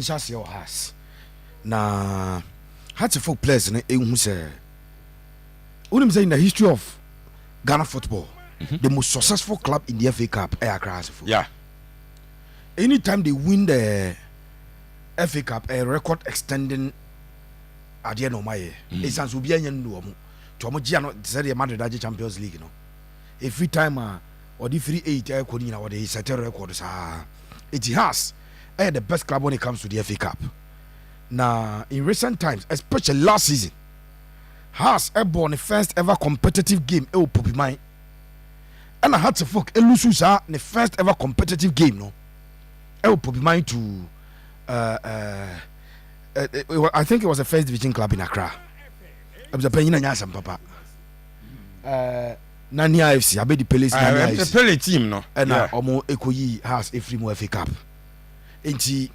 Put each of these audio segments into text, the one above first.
mentions your has na Hartford players in who say unim say in the history of Ghana football the most successful club in the FA Cup Accra. Yeah. Anytime they win the FA Cup, a record extending at the end of my year. It's as we are in to Giano said the Madrid Champions League. No, every time or the 3-8 could or the set records. It has the best club when it comes to the FA Cup. Now, in recent times, especially last season, has born the first ever competitive game. Mine. And I had to fuck Elususa the first ever competitive game. No, put mine to. I think it was a first division club in Accra. I was a penny and some papa. Nani AFC, I bet the Pele team, no, and Omo Ekoyi has a free FA Cup. It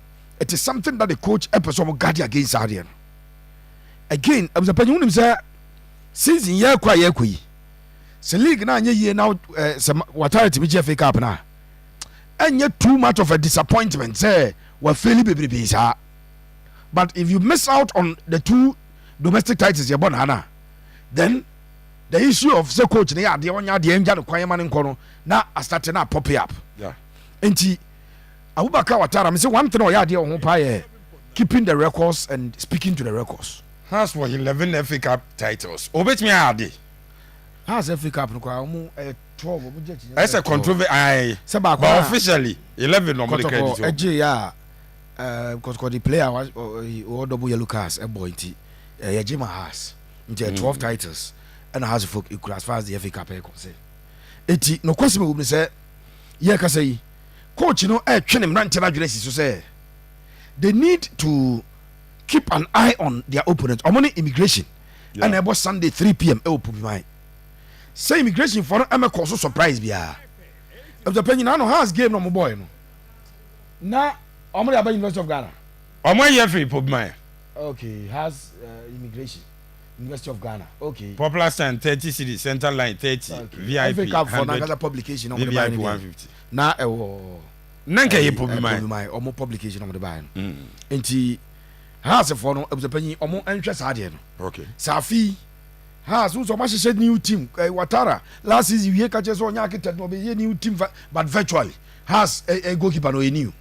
is something that the coach episode guard against Arden. Again, I was a penny who say season year quite equi. So league now year now some what are to FA Cup now. And yet too much of a disappointment, say. But if you miss out on the 2 domestic titles, you're born Hannah. Then the issue of the coach, the engine requirement in Kono, now I started now popping up. Yeah. And Abubakar Watara, I say one thing or idea on keeping the records and speaking to the records. Has for 11 FA Cup titles. Obet me adi. Has FA Cup no 12. That's a controversy. But officially 11 normally credit. Yeah. Because the player was or double yellow cards a boy Jima has 12 titles and has folk equal as far as the FA Cup concerned. Eti no question we say yeah ka say coach twene mranche na dwene so say they need to keep an eye on their opponent omoni immigration and about Sunday 3 p.m. Pubi say immigration for am cause surprise bia if the penny no has game no boy no na Omo the University of Ghana. Omo year free Pubi. Okay, has immigration. University of Ghana. Okay. Popular stand 30 city, center line 30, okay. VIP. FA Cup for another publication on the VIP 150. Na nanka ye Pubi my omo publication on the buy. Enti has for no ebuzapani omo enhwe saade no. Okay. Safi has so much said new team Watara last season we catch so onya architect no be new team but virtually has a goalkeeper no new.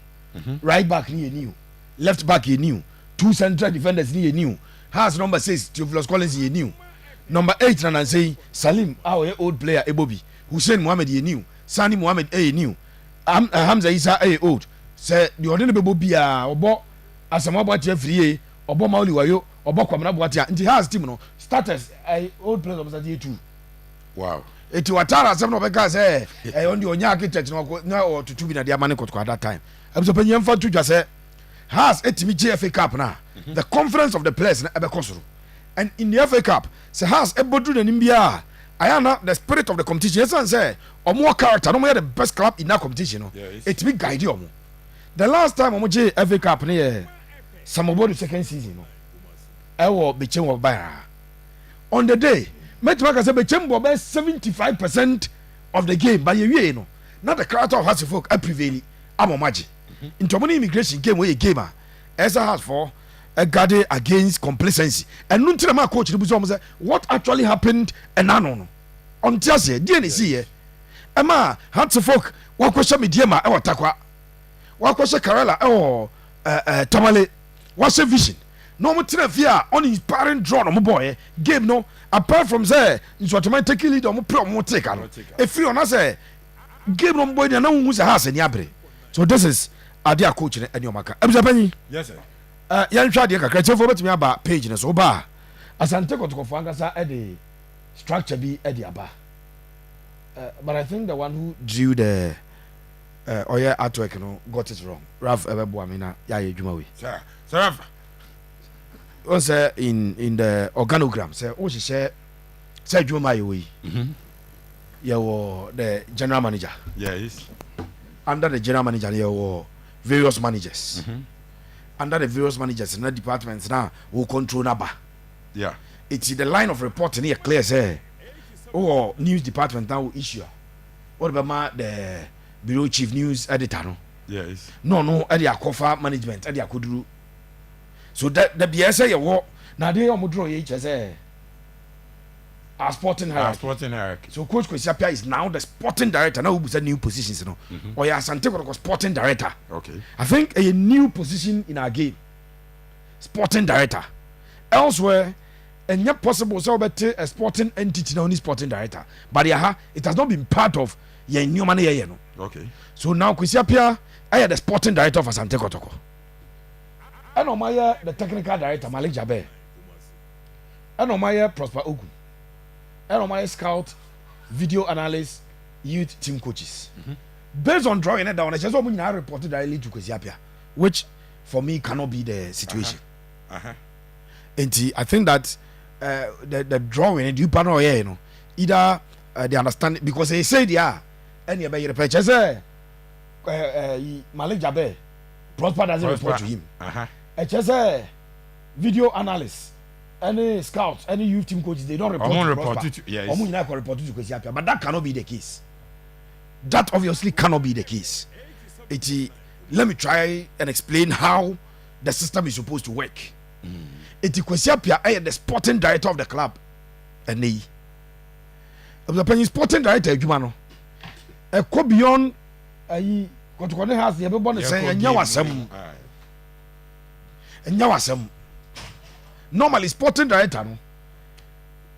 Right back ni new, left back ye new, 2 central defenders ni new. Has number 6 Theophilus Collins ye new. Number 8 na say Salim our old player Ebobi. Hussein Mohammed ye new. Sani Mohammed new. Hamza Isa old. Say the ordinary Ebobi obo asamo boatia free obo Mauli Wayo obo Kwamna boatia. Nti has team no starters old players of that 2. Wow. Eti Watara some no beka say on the onya architect no or to be na dia mane Kotoko at that time. I'm so penny for to just say has etimi FA Cup na the confidence of the players na ebekosoro and in the FA Cup say has ebodu na nimbia ayana the spirit of the competition yes say omo character no the best club in that competition no etimi guide omo the last time omo FA Cup na Samobodu second season no ewo bechem of Bayern on the day metima say bechem bo 75% of the game by you no not the character of Hasselhoff prevail amomaji into money immigration game where a gamer as a has for a guard against complacency and no tell my coach what actually happened and no on Thursday DNC here Emma had to folk what question me diema or takwa what question Karela or Tamale what's a vision no more fear on his parent draw no boy game no apart from there it's automatic lead on more take if you on say game no boy na who has any abre so this is adia coach and your maka ebuzapani yes sir yan hwa de kakra chefo betimi aba page ne so ba Asante Kotoko fangasa e the structure be e the aba but I think the one who drew the oya artwork no got it wrong Raf ebebo amina ya edwuma we sir Raf on say in the organogram say o hye say edwuma ye we the general manager yes under the general manager there were various managers. Under the various managers in the departments now who control Naba. Yeah. It's the line of reporting here clear say oh news department now issue. What about the bureau chief news editor no? Yes. No, at the Akofa management, at the Akuduru so that the BSA you walk now they are draw HSA a sporting hierarchy. So Coach Kwesiapia is now the sporting director. Now who's a new positions, you know. Or yeah, Asante Kotoko sporting director. Okay. I think a new position in our game. Sporting director. Elsewhere, and yet possible so better a sporting entity now sporting director. But yeah, it has not been part of your new money, you know. Okay. So now Kwesiapia, I am the sporting director of Asante Kotoko. And on my the technical director Malik Jabe. And on my Prosper Ogu. And on my scout, video analyst, youth team coaches. Based on drawing it down, I just want to report directly to Kwesiapia, which for me cannot be the situation. And I think that the drawing, you panel, you know, either they understand because they say they are, and you better purchase Malik Jabe, Prosper doesn't report to him. HSA video analyst. Any scouts, any youth team coaches, they don't report to Prosper. Yes. Report to Kwesiapia, but that cannot be the case. That obviously cannot be the case. Let me try and explain how the system is supposed to work. Kwesiapia, I am the sporting director of the club, and the sporting director, Jumano, go beyond Kotoko has the everybody saying, and Yawasam. Normally sporting director no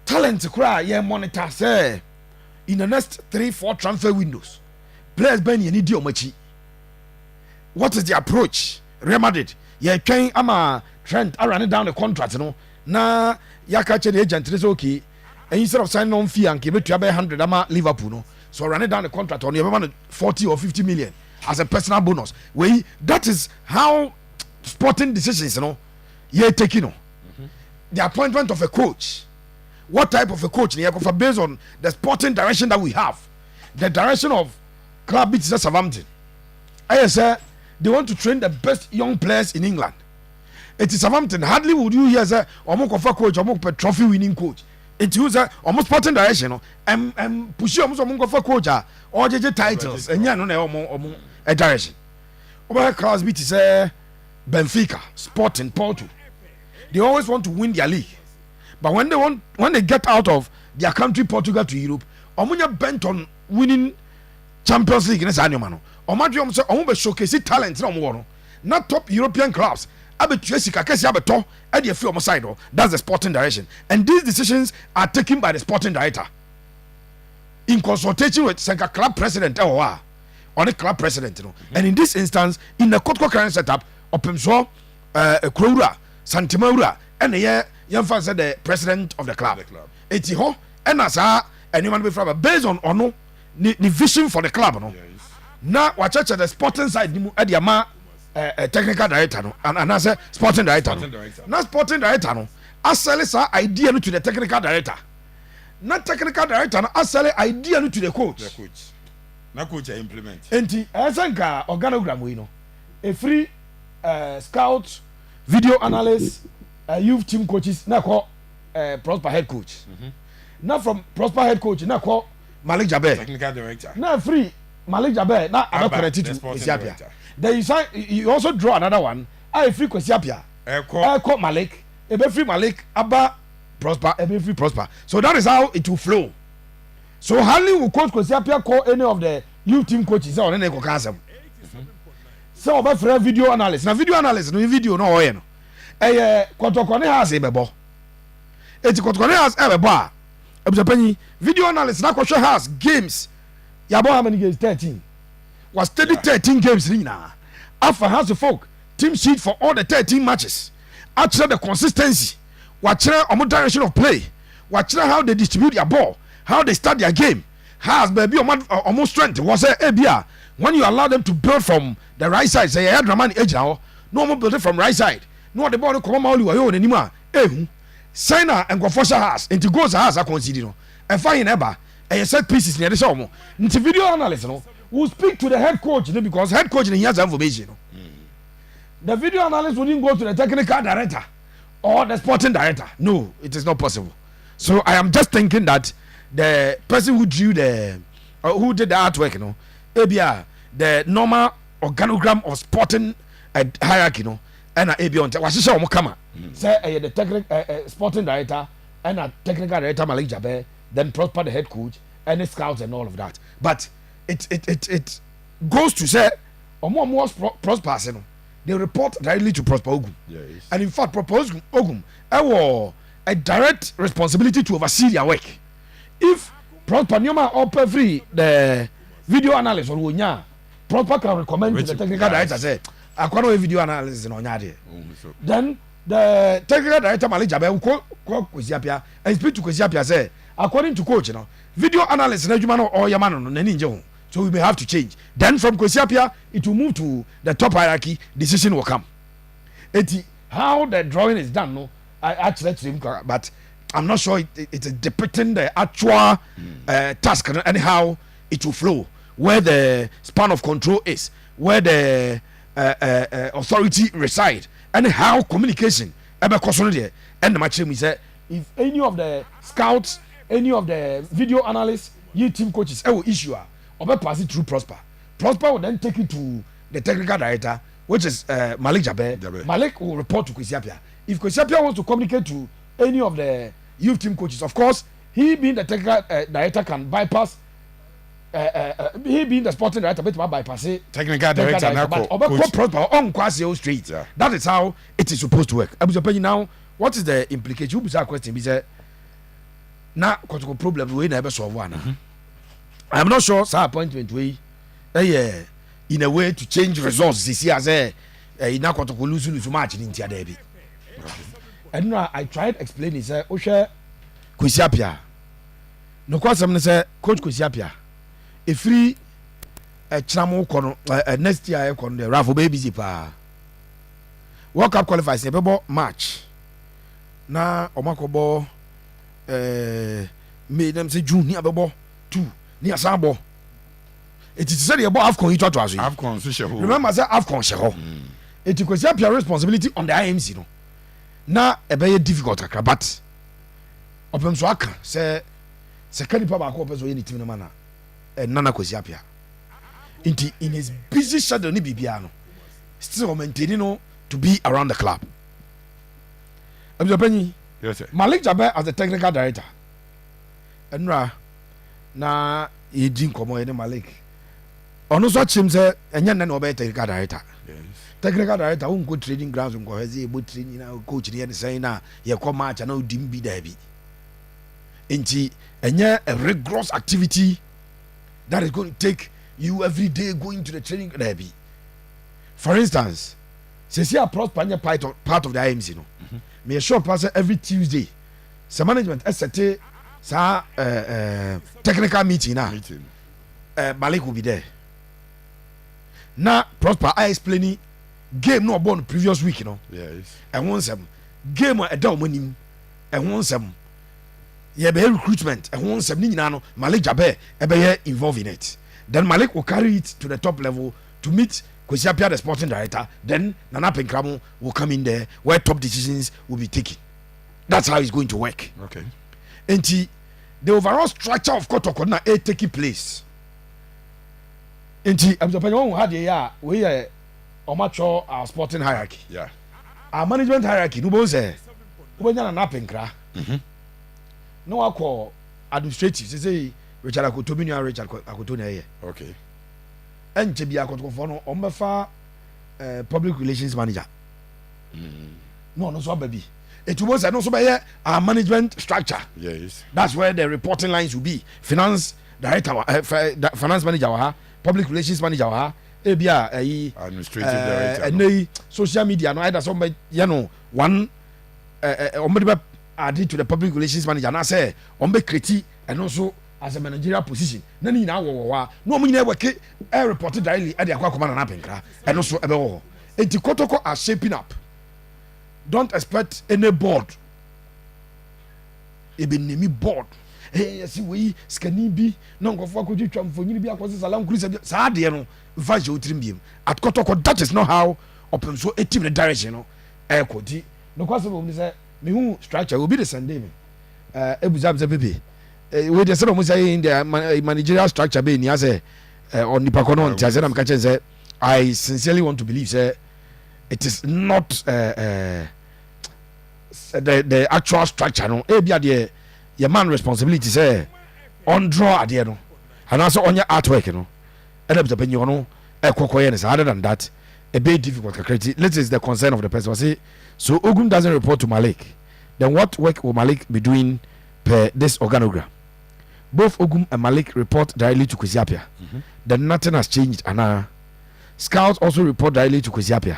talent cry yeah monitor say in the next 3-4 transfer windows players ben you need omachi. What is the approach? Real Madrid yeah train ama Trent are running down the contract no na yaka the agent is okay, and instead of signing on fee and give it to 100 ama Liverpool no, so running down the contract on you 40 or 50 million as a personal bonus. That is how sporting decisions you know yeah taking no. The appointment of a coach, what type of a coach based on the sporting direction that we have, the direction of club beats Southampton. I say they want to train the best young players in England. It is Southampton. Hardly would you hear say almost coach, almost trophy winning coach. It is almost sporting direction, and push you almost coach or JJ titles and yeah no a direction. Over class beat is Benfica, Sporting, Porto. They always want to win their league, but when they get out of their country, Portugal to Europe, omunya bent on winning Champions League in this annual man. Omadri say omu be showcase talent na omo not top European clubs. Abetu esika kesi abeto e dey feel omo side. That's the sporting direction, and these decisions are taken by the sporting director in consultation with Senka club president or the club president. You know, and in this instance, in the Kotoko current setup, Otumfour, Kroura. Santimaura and the said the president of the club. Eti ho and as anyone be from based on ono the vision for the club no. Now watch at the sporting side at the ama technical director no and as sporting director. Now sporting director no asale sa idea no to the technical director. Not technical director no asale idea no to the coach. Na coach implement. Enti esanka organogram we no a free scout video analysts, youth team coaches, na call Prosper head coach. Not from Prosper head coach, na call Malik Jabe. Technical director. Na free Malik Jabe, na I'm not connected to Kwesiapia. Then you also draw another one. I free Kwesiapia. Call Malik. Ebe free Malik, Abba Prosper, Ebe free Prosper. So that is how it will flow. So hardly will coach Kwesiapia call any of the youth team coaches or any Kokasem. So about for video analyst. Now video analyst no video no oye no. Kotoko ne has ebebo. Eti Kotoko ne has ebebo a. Ebusapanyi video analyst na kwhwe has games. Yabo how many games? 13. Was study 13 games na. After has the folk team sheet for all the 13 matches. Actually the consistency. Watch omo direction of play. Watch how they distribute their ball, how they start their game. Has baby omo strength was ebia. When you allow them to build from the right side, say you had Ramani edge now, no more build it from right side. No the ball come out you are anymore. Signer and Gofosha has into goes has I consider no. And fine ever and set pieces near the show. Into video analyst no will speak to the head coach you know, because head coach he has information. No? The video analyst wouldn't go to the technical director or the sporting director. No, it is not possible. So I am just thinking that the person who drew who did the artwork, you know, ABR, the normal organogram of sporting hierarchy, you know, ɛna ebi ɔntɛ wahyehyɛ wɔn kama sɛ ɛyɛ the technical sporting director ɛna technical director Malik Jaber, then Prosper the head coach and the scouts and all of that, but it goes to say ɔmo was Prosper no they report directly to Prosper Ogum, and in fact Prosper Ogum ɛwɔ a direct responsibility to oversee their work. If Prosper Nyoma or free the video analyst or wonya Prosper can recommend to the technical director say akwana video analysis in onyade, then the technical director Malik Jaber will call Kwesiapia and speak to Kwesiapia say according to coach, you know, video analyst na juma no or yamano no nani nje, so we may have to change. Then from Kwesiapia it will move to the top hierarchy, decision will come. How the drawing is done, no, I actually him, but I'm not sure it is depicting the actual task and anyhow it will flow, where the span of control is, where the authority reside, and how communication ever caution there. And the match we say if any of the scouts, any of the video analysts, you team coaches, will issue or pass it through Prosper. Prosper will then take it to the technical director, which is Malik Jaber. Malik will report to Kwesiapia. If Kwesiapia wants to communicate to any of the youth team coaches, of course, he being the technical director can bypass. He being the sporting director, but bypass it. Technical director, but Prosper on Kwasio Street. Yeah. That is how it is supposed to work. Now, what is the implication? You bizarre question. Be said, now, Kotoko problem we never solve one. I am not sure. Sir, appointment way, in a way to change results. This year, say, now Kotoko lose match in India derby. And now I tried explaining. Say, Osha Kwesiapia. No question. Say, Coach Kwesiapia. A free chamo kono next year kono the Raffle baby pa. World Cup qualifiers ebebo March. Na omakobo May them say June ni abebo 2 ni asabo. It is said about AFCON to aso. AFCON so sheho. Remember say AFCON sheho. It is Kwesiapia responsibility on the IMC no. Na ebeye difficult akra but opem so aka say second pa ba ko opem so ye ni team no mana. Nana Kwesiapia in his busy schedule ni bibia no still maintaining to be around the club. Yes, sir. Malik Jaber as the technical director enra na yedin komo ene Malik ono so chim say enya na obey technical director. Yes. Technical director won go training grounds go hezi ebo training na coach ni say na ye come match na odim bi da bi enti enya a rigorous activity that is going to take you every day going to the training derby. For instance, since you are Prosper part of the IMC, no, me sure pass every Tuesday. Some management ST sa technical meeting now. Malik will be there. Now Prosper I explaining game no born previous week, you know. Yes. And once game a down winning and once yeah, be recruitment and once no Malik Jaber be involved in it. Then Malik will carry it to the top level to meet Kwesiapia, the sporting director. Then Nana Penkramo will come in there where top decisions will be taken. That's how it's going to work. Okay. And the overall structure of Kotoko na taking place. And I'm the had we are mature our sporting hierarchy. Yeah. Our management hierarchy. No boss we Nana Penkra. No, I call administrative. Say Richard Akotobini and Richard Akotone. Okay. And Jebi Akotofono, Ombefa public relations manager. No, so baby. It was also by our management structure. Yes. That's where the reporting lines will be. Finance director, finance manager, public relations manager, administrative director. And social media. No, either somebody, one. Added to the public relations manager and I say on be create and also as a managerial position na ni na wo no mo nyina work reported directly at the akwa command na penkra and also ebe wo enti Kotoko are shaping up. Don't expect any board nemi board see we scanning bi na nkofo akodi twamfo nyini bi akwose salam kuri sa de no mfa je otrim biem at Kotoko. That is not how open so a team the direction no kodi no kwase bo ni say me who structure will be the same day. Ebuzab baby. We the same say in the managerial structure be ni say on the pakono ntia say na mka say I sincerely want to believe say it is not the actual structure no e bia de your man responsibility say on draw ade no and also on your artwork no and up the penyo no e kokoye ne other than that a bit difficult calculate. This is the concern of the person. Say so Ogum doesn't report to Malik, then what work will Malik be doing per this organogram? Both Ogum and Malik report directly to Kwesiapia. Then nothing has changed. And Scouts also report directly to Kwesiapia.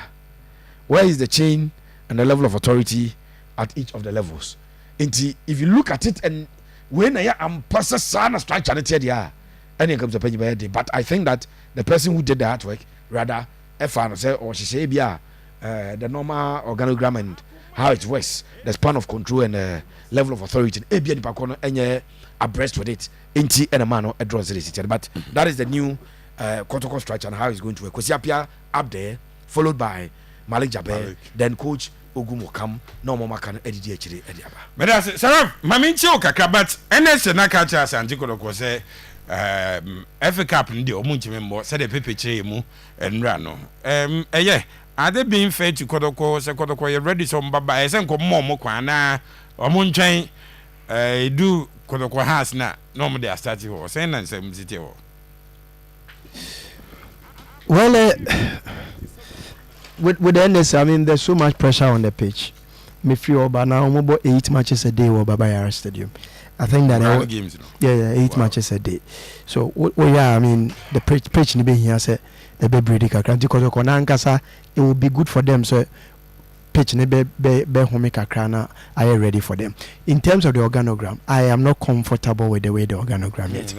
Where is the chain and the level of authority at each of the levels? If you look at it and when I am person structure and comes to but I think that the person who did the artwork rather say or she say the normal organogram and how it works, the span of control and the level of authority and abreast with it inti and a man draws the but that is the new Kotoko structure and how it's going to work. Kwesiapia up there followed by Malik Jaber, then coach Ogum will come no more can edit ediaba. But that's Sarah Mamincho Kakabat NS na kacha Asante Kotoko say FA Cup ndi omunchi membo said the pepe che mu enra no yeah are they being fair to Kotoko say Kotoko you ready some baba e say nko mo kwa na omuntwen do Kotoko has na no mo dey start ho say na say mziti ho. Well, with the NS, I mean, there's so much pressure on the pitch. Me feel, but now I'm about 8 matches a day or Baba Yara Stadium. I think that games, you know? yeah, 8 matches a day. So, yeah, I mean, the pitch ni be here say a be breedy kakra because Konankasa it will be good for them. So, pitch ni be home kakra na I am ready for them. In terms of the organogram, I am not comfortable with the way the organogram is.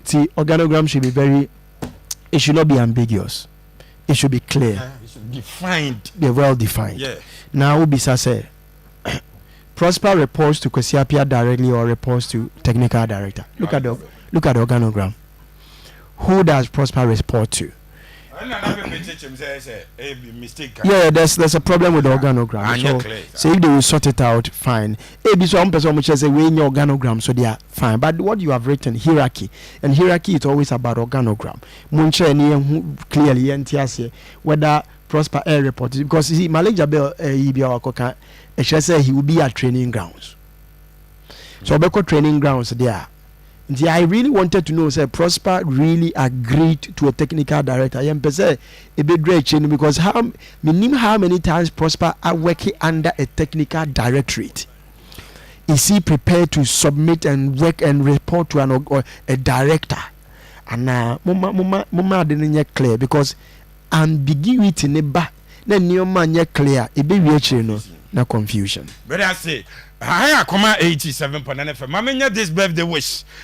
See, organogram should be it should not be ambiguous. It should be clear. It should be defined. They're well defined. Yeah. Now, Ubisa say, Prosper reports to Kwesiapia directly or reports to technical director. Look at the organogram. Who does Prosper report to? Yeah, there's a problem with the organogram. So if they will sort it out, fine. Some person which say we in your organogram, so they are fine. But what you have written, hierarchy, and hierarchy is always about organogram. Munche clearly whether Prosper air report because you see Malik Jaber say he will be at training grounds. So Beko training grounds there. I really wanted to know, say, Prosper really agreed to a technical director. I am say a bit great because how many times Prosper are working under a technical directorate? Is he prepared to submit and work and report to a director? And mama didn't get clear because ambiguity neba na nioma nye clear e be wie no na confusion. But I say I come 87.9 FM. Mamenya this birthday wish.